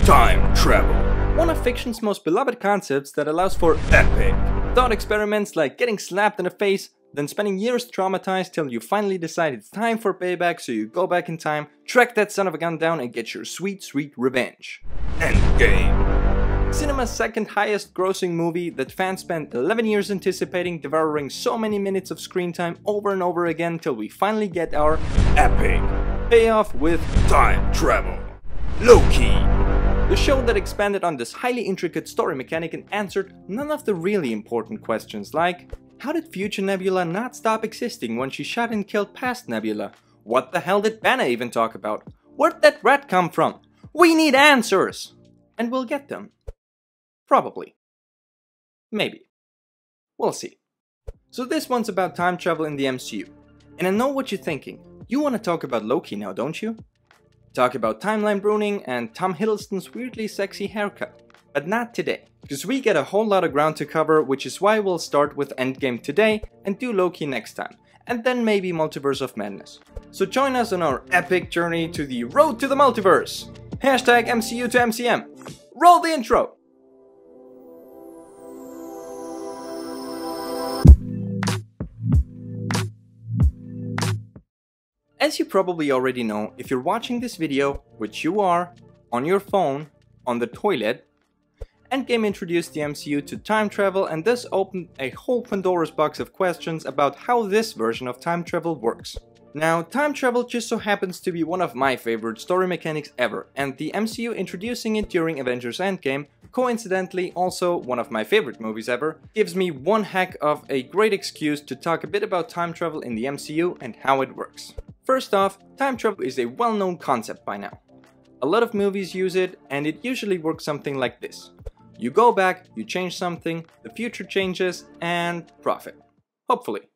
time travel. One of fiction's most beloved concepts that allows for epic thought experiments like getting slapped in the face, then spending years traumatized till you finally decide it's time for payback, so you go back in time, track that son of a gun down and get your sweet, sweet revenge. Endgame. Cinema's second highest grossing movie that fans spent 11 years anticipating, devouring so many minutes of screen time over and over again till we finally get our epic payoff with time travel. Loki. The show that expanded on this highly intricate story mechanic and answered none of the really important questions like: how did future Nebula not stop existing when she shot and killed past Nebula? What the hell did Banner even talk about? Where'd that rat come from? We need answers! And we'll get them. Probably. Maybe. We'll see. So this one's about time travel in the MCU. And I know what you're thinking. You want to talk about Loki now, don't you? Talk about timeline pruning and Tom Hiddleston's weirdly sexy haircut. But not today, because we get a whole lot of ground to cover, which is why we'll start with Endgame today and do Loki next time, and then maybe Multiverse of Madness. So join us on our epic journey to the road to the multiverse! Hashtag MCU to MCM. Roll the intro! As you probably already know, if you're watching this video, which you are, on your phone, on the toilet, Endgame introduced the MCU to time travel and thus opened a whole Pandora's box of questions about how this version of time travel works. Now, time travel just so happens to be one of my favorite story mechanics ever, and the MCU introducing it during Avengers Endgame, coincidentally also one of my favorite movies ever, gives me one heck of a great excuse to talk a bit about time travel in the MCU and how it works. First off, time travel is a well-known concept by now. A lot of movies use it, and it usually works something like this. You go back, you change something, the future changes, and profit. Hopefully.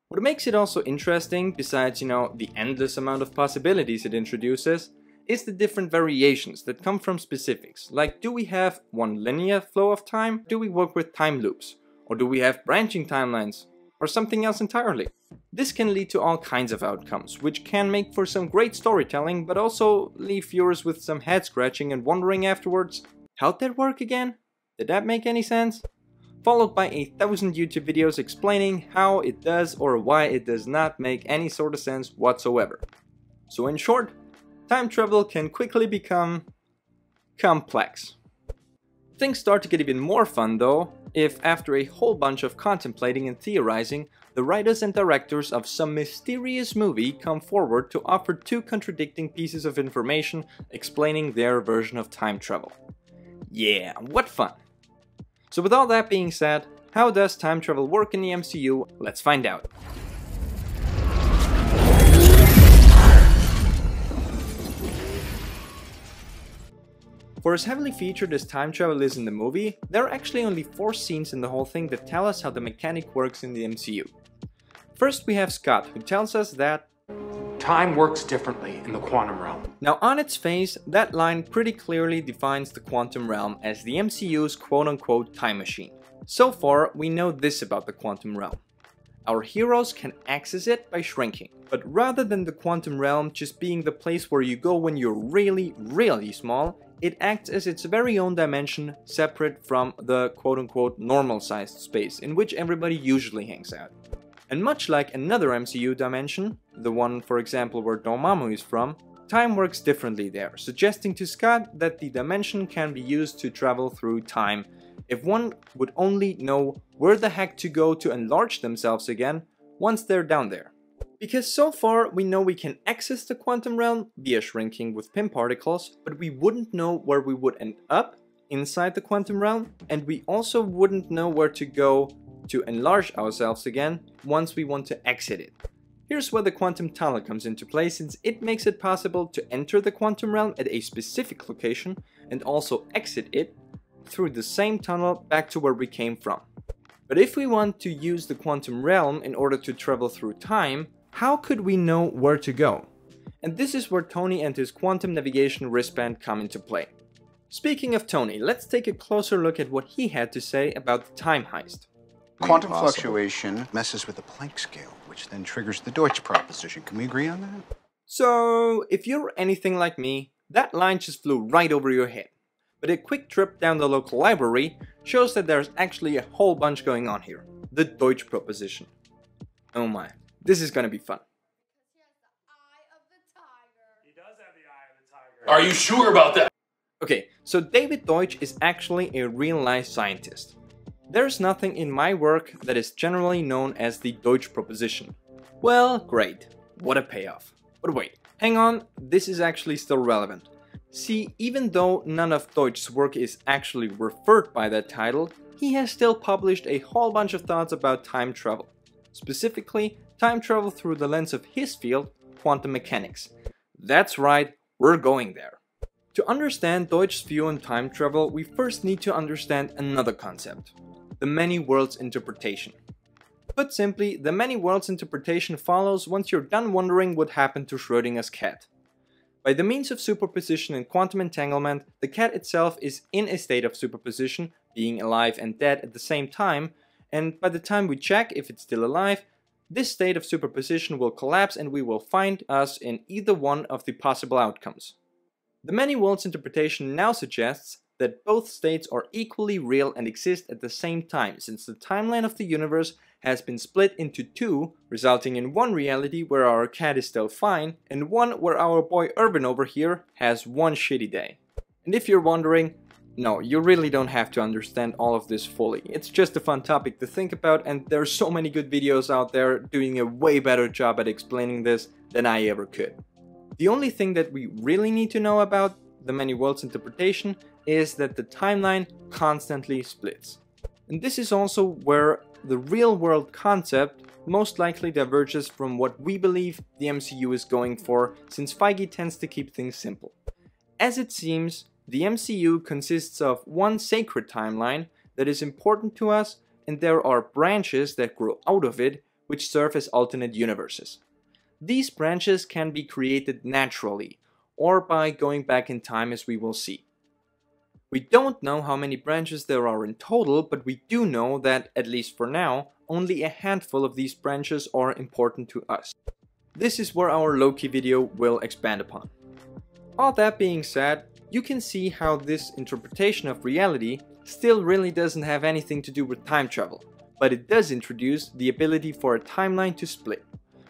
What makes it also interesting, besides, the endless amount of possibilities it introduces, is the different variations that come from specifics. Like, do we have one linear flow of time? Do we work with time loops? Or do we have branching timelines? Or something else entirely? This can lead to all kinds of outcomes, which can make for some great storytelling, but also leave viewers with some head scratching and wondering afterwards, how'd that work again? Did that make any sense? Followed by 1,000 YouTube videos explaining how it does or why it does not make any sort of sense whatsoever. So in short, time travel can quickly become complex. Things start to get even more fun though, if after a whole bunch of contemplating and theorizing, the writers and directors of some mysterious movie come forward to offer two contradicting pieces of information explaining their version of time travel. Yeah, what fun! So with all that being said, how does time travel work in the MCU? Let's find out. For as heavily featured as time travel is in the movie, there are actually only 4 scenes in the whole thing that tell us how the mechanic works in the MCU. First we have Scott, who tells us that time works differently in the quantum realm. Now on its face, that line pretty clearly defines the quantum realm as the MCU's quote-unquote time machine. So far, we know this about the quantum realm. Our heroes can access it by shrinking, but rather than the quantum realm just being the place where you go when you're really, really small, it acts as its very own dimension, separate from the quote-unquote normal-sized space in which everybody usually hangs out. And much like another MCU dimension, the one for example where Dormammu is from, time works differently there, suggesting to Scott that the dimension can be used to travel through time if one would only know where the heck to go to enlarge themselves again once they're down there. Because so far we know we can access the quantum realm via shrinking with Pym particles, but we wouldn't know where we would end up inside the quantum realm, and we also wouldn't know where to go to enlarge ourselves again once we want to exit it. Here's where the quantum tunnel comes into play, since it makes it possible to enter the quantum realm at a specific location and also exit it through the same tunnel back to where we came from. But if we want to use the quantum realm in order to travel through time, how could we know where to go? And this is where Tony and his quantum navigation wristband come into play. Speaking of Tony, let's take a closer look at what he had to say about the time heist. Quantum fluctuation messes with the Planck scale, which then triggers the Deutsch proposition. Can we agree on that? So, if you're anything like me, that line just flew right over your head. but a quick trip down the local library shows that there's actually a whole bunch going on here. The Deutsch proposition. Oh my, this is gonna be fun. Are you sure about that? Okay, so David Deutsch is actually a real-life scientist. There's nothing in my work that is generally known as the Deutsch proposition. Well, great. What a payoff. But wait, hang on, this is actually still relevant. See, even though none of Deutsch's work is actually referred by that title, he has still published a whole bunch of thoughts about time travel. Specifically, time travel through the lens of his field, quantum mechanics. That's right, we're going there. To understand Deutsch's view on time travel, we first need to understand another concept. The many worlds interpretation. Put simply, the many worlds interpretation follows once you're done wondering what happened to Schrödinger's cat. By the means of superposition and quantum entanglement, the cat itself is in a state of superposition, being alive and dead at the same time, and by the time we check if it's still alive, this state of superposition will collapse and we will find us in either one of the possible outcomes. The many worlds interpretation now suggests that both states are equally real and exist at the same time, since the timeline of the universe has been split into two, resulting in one reality where our cat is still fine, and one where our boy Urban over here has one shitty day. And if you're wondering, no, you really don't have to understand all of this fully. It's just a fun topic to think about, and there's so many good videos out there doing a way better job at explaining this than I ever could. The only thing that we really need to know about the many worlds interpretation is that the timeline constantly splits. And this is also where the real world concept most likely diverges from what we believe the MCU is going for, since Feige tends to keep things simple. As it seems, the MCU consists of one sacred timeline that is important to us, and there are branches that grow out of it which serve as alternate universes. These branches can be created naturally, or by going back in time, as we will see. We don't know how many branches there are in total, but we do know that, at least for now, only a handful of these branches are important to us. This is where our Loki video will expand upon. All that being said, you can see how this interpretation of reality still really doesn't have anything to do with time travel, but it does introduce the ability for a timeline to split,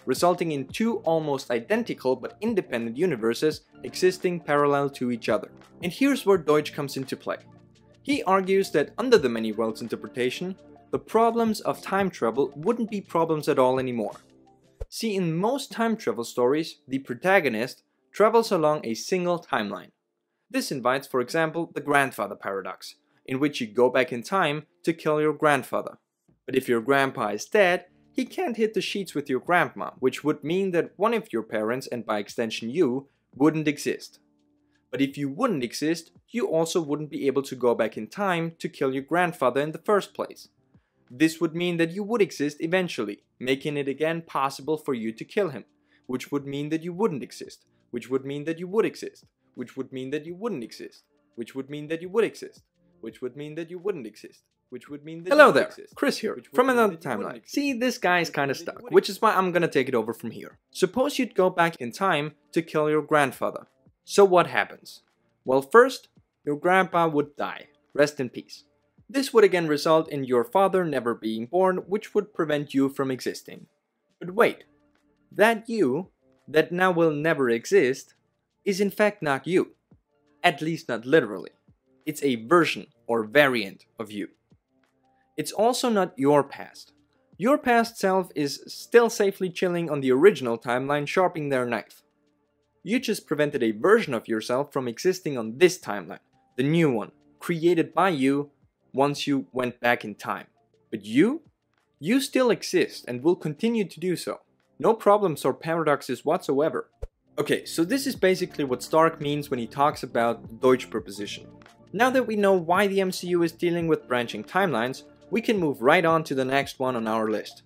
resulting in two almost identical but independent universes existing parallel to each other. And here's where Deutsch comes into play. He argues that under the many worlds interpretation, the problems of time travel wouldn't be problems at all anymore. See, in most time travel stories, the protagonist travels along a single timeline. This invites, for example, the grandfather paradox, in which you go back in time to kill your grandfather. But if your grandpa is dead, he can't hit the sheets with your grandma, which would mean that one of your parents, and by extension you, wouldn't exist. But if you wouldn't exist, you also wouldn't be able to go back in time to kill your grandfather in the first place. This would mean that you would exist eventually, making it again possible for you to kill him, which would mean that you wouldn't exist, which would mean that you would exist, which would mean that you wouldn't exist, which would mean that you would exist, which would mean that you wouldn't exist. Which would mean that hello there, Chris here, from another timeline. See, this guy is kinda stuck, which is why I'm gonna take it over from here. Suppose you'd go back in time to kill your grandfather. So what happens? Well, first, your grandpa would die. Rest in peace. This would again result in your father never being born, which would prevent you from existing. But wait, that you, that now will never exist, is in fact not you. At least not literally. It's a version or variant of you. It's also not your past. Your past self is still safely chilling on the original timeline sharpening their knife. You just prevented a version of yourself from existing on this timeline, the new one, created by you once you went back in time. But you still exist and will continue to do so. No problems or paradoxes whatsoever. Okay, so this is basically what Stark means when he talks about the Deutsch proposition. Now that we know why the MCU is dealing with branching timelines, we can move right on to the next one on our list.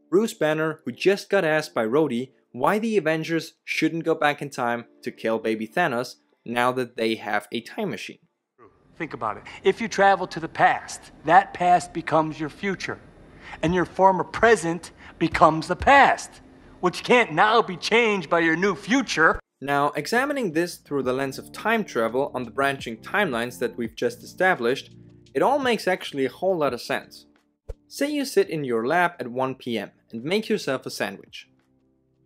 Bruce Banner, who just got asked by Rhodey why the Avengers shouldn't go back in time to kill baby Thanos now that they have a time machine. Think about it. If you travel to the past, that past becomes your future, and your former present becomes the past. which can't now be changed by your new future. Now, examining this through the lens of time travel on the branching timelines that we've just established, it all makes actually a whole lot of sense. Say you sit in your lab at 1 PM and make yourself a sandwich.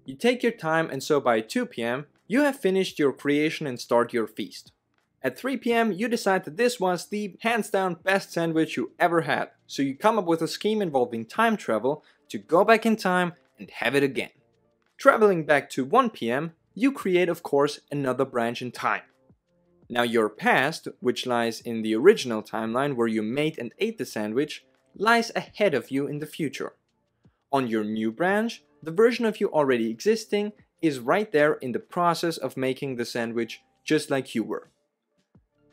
You take your time, and so by 2 PM, you have finished your creation and start your feast. At 3 PM, you decide that this was the hands down best sandwich you ever had, so you come up with a scheme involving time travel to go back in time and have it again. Traveling back to 1 PM, you create, of course, another branch in time. Now your past, which lies in the original timeline where you made and ate the sandwich, lies ahead of you in the future. On your new branch, the version of you already existing is right there in the process of making the sandwich just like you were.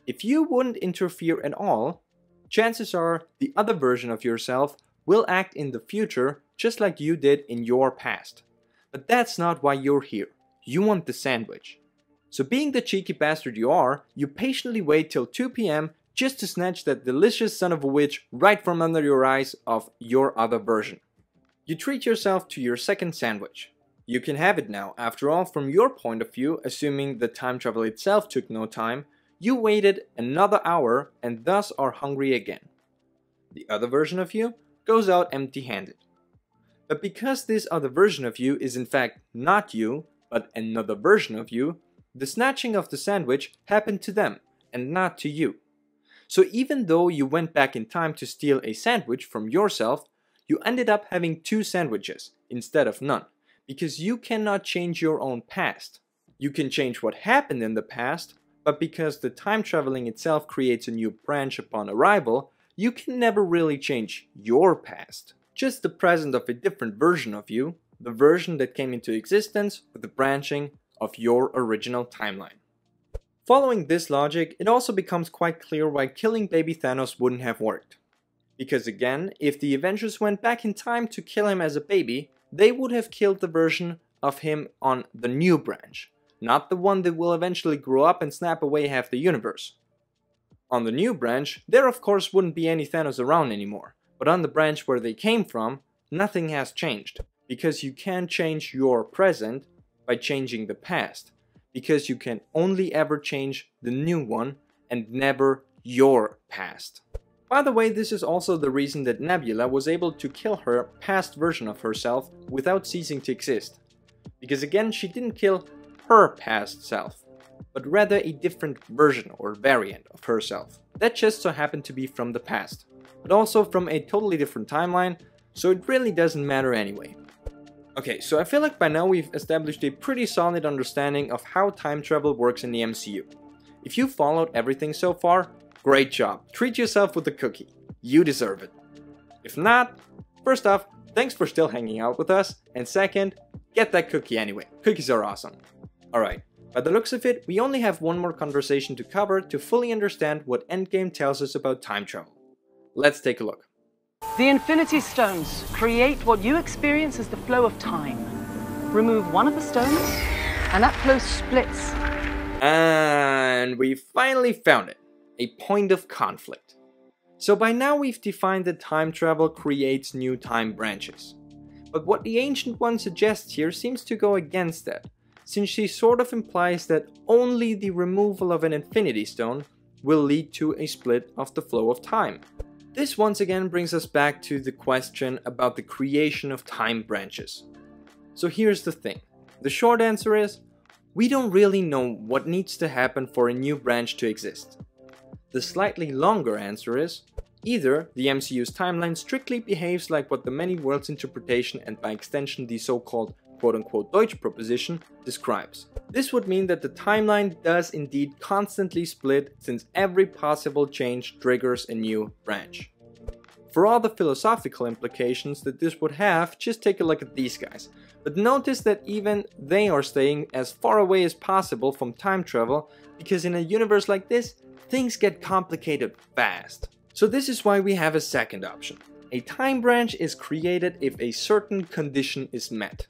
If you wouldn't interfere at all, chances are the other version of yourself will act in the future just like you did in your past. But that's not why you're here. You want the sandwich. So being the cheeky bastard you are, you patiently wait till 2 PM just to snatch that delicious son of a witch right from under your eyes of your other version. You treat yourself to your second sandwich. You can have it now. After all, from your point of view, assuming the time travel itself took no time, you waited another hour and thus are hungry again. The other version of you goes out empty-handed. But because this other version of you is in fact not you, but another version of you, the snatching of the sandwich happened to them and not to you. So even though you went back in time to steal a sandwich from yourself, you ended up having 2 sandwiches instead of none, because you cannot change your own past. You can change what happened in the past, but because the time traveling itself creates a new branch upon arrival, you can never really change your past. Just the present of a different version of you, the version that came into existence with the branching of your original timeline. Following this logic, it also becomes quite clear why killing baby Thanos wouldn't have worked. Because again, if the Avengers went back in time to kill him as a baby, they would have killed the version of him on the new branch, not the one that will eventually grow up and snap away half the universe. On the new branch, there of course wouldn't be any Thanos around anymore, but on the branch where they came from, nothing has changed, because you can't change your present by changing the past, because you can only ever change the new one and never your past. By the way, this is also the reason that Nebula was able to kill her past version of herself without ceasing to exist. Because again, she didn't kill her past self, but rather a different version or variant of herself. That just so happened to be from the past, but also from a totally different timeline, so it really doesn't matter anyway. Okay, so I feel like by now we've established a pretty solid understanding of how time travel works in the MCU. If you followed everything so far, great job. Treat yourself with a cookie. You deserve it. If not, first off, thanks for still hanging out with us, and second, get that cookie anyway. Cookies are awesome. Alright, by the looks of it, we only have one more conversation to cover to fully understand what Endgame tells us about time travel. Let's take a look. The Infinity Stones create what you experience as the flow of time. Remove one of the stones, and that flow splits. And we finally found it. A point of conflict. So by now we've defined that time travel creates new time branches. But what the Ancient One suggests here seems to go against that, since she sort of implies that only the removal of an Infinity Stone will lead to a split of the flow of time. This once again brings us back to the question about the creation of time branches. So here's the thing. The short answer is, we don't really know what needs to happen for a new branch to exist. The slightly longer answer is, either the MCU's timeline strictly behaves like what the many worlds interpretation and by extension the so-called quote-unquote Deutsch proposition describes. This would mean that the timeline does indeed constantly split since every possible change triggers a new branch. For all the philosophical implications that this would have, just take a look at these guys. But notice that even they are staying as far away as possible from time travel, because in a universe like this, things get complicated fast. So this is why we have a second option. A time branch is created if a certain condition is met.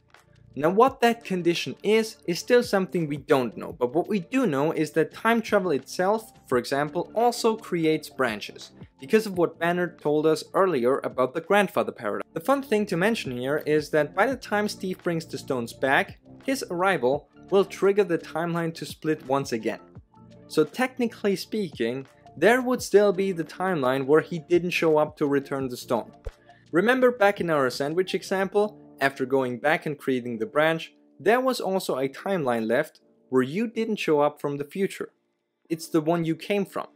Now what that condition is still something we don't know, but what we do know is that time travel itself, for example, also creates branches, because of what Banner told us earlier about the grandfather paradox. The fun thing to mention here is that by the time Steve brings the stones back, his arrival will trigger the timeline to split once again. So technically speaking, there would still be the timeline where he didn't show up to return the stone. Remember back in our sandwich example, after going back and creating the branch, there was also a timeline left where you didn't show up from the future. It's the one you came from.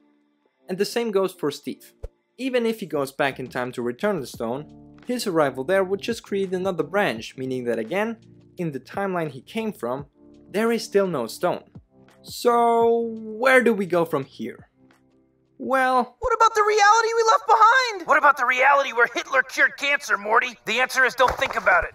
And the same goes for Steve. Even if he goes back in time to return the stone, his arrival there would just create another branch, meaning that again, in the timeline he came from, there is still no stone. So where do we go from here? Well, what about the reality we left behind? What about the reality where Hitler cured cancer, Morty? The answer is don't think about it.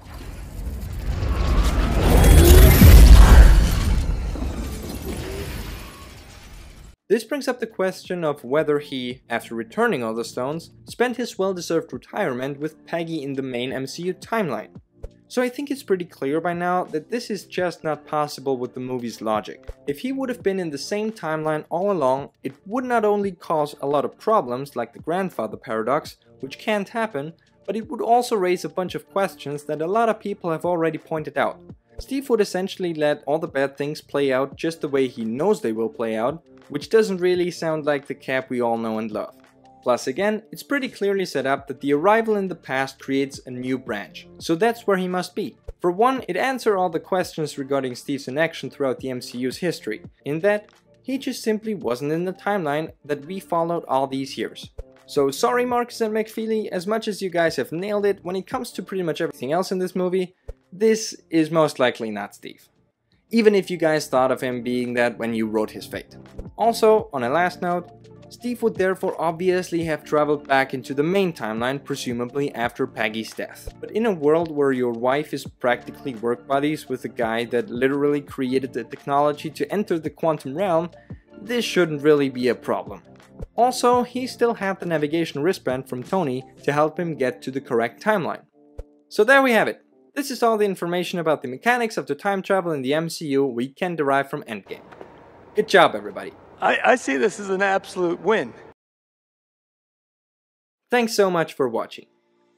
This brings up the question of whether he, after returning all the stones, spent his well-deserved retirement with Peggy in the main MCU timeline. So I think it's pretty clear by now that this is just not possible with the movie's logic. If he would have been in the same timeline all along, it would not only cause a lot of problems like the grandfather paradox, which can't happen, but it would also raise a bunch of questions that a lot of people have already pointed out. Steve would essentially let all the bad things play out just the way he knows they will play out, which doesn't really sound like the Cap we all know and love. Plus again, it's pretty clearly set up that the arrival in the past creates a new branch, so that's where he must be. For one, it answers all the questions regarding Steve's inaction throughout the MCU's history, in that he just simply wasn't in the timeline that we followed all these years. So sorry Marcus and McFeely, as much as you guys have nailed it when it comes to pretty much everything else in this movie, this is most likely not Steve. Even if you guys thought of him being that when you wrote his fate. Also, on a last note, Steve would therefore obviously have traveled back into the main timeline, presumably after Peggy's death. But in a world where your wife is practically work buddies with the guy that literally created the technology to enter the quantum realm, this shouldn't really be a problem. Also, he still had the navigation wristband from Tony to help him get to the correct timeline. So there we have it. This is all the information about the mechanics of the time travel in the MCU we can derive from Endgame. Good job everybody. I see this as an absolute win. Thanks so much for watching.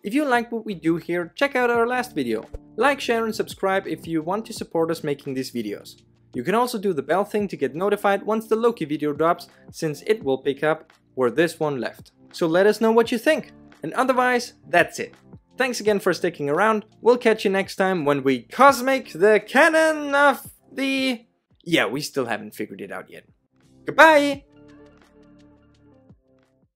If you like what we do here, check out our last video. Like, share and subscribe if you want to support us making these videos. You can also do the bell thing to get notified once the Loki video drops, since it will pick up where this one left. So let us know what you think. And otherwise, that's it. Thanks again for sticking around. We'll catch you next time when we cosmic the canon of the... Yeah, we still haven't figured it out yet. Goodbye!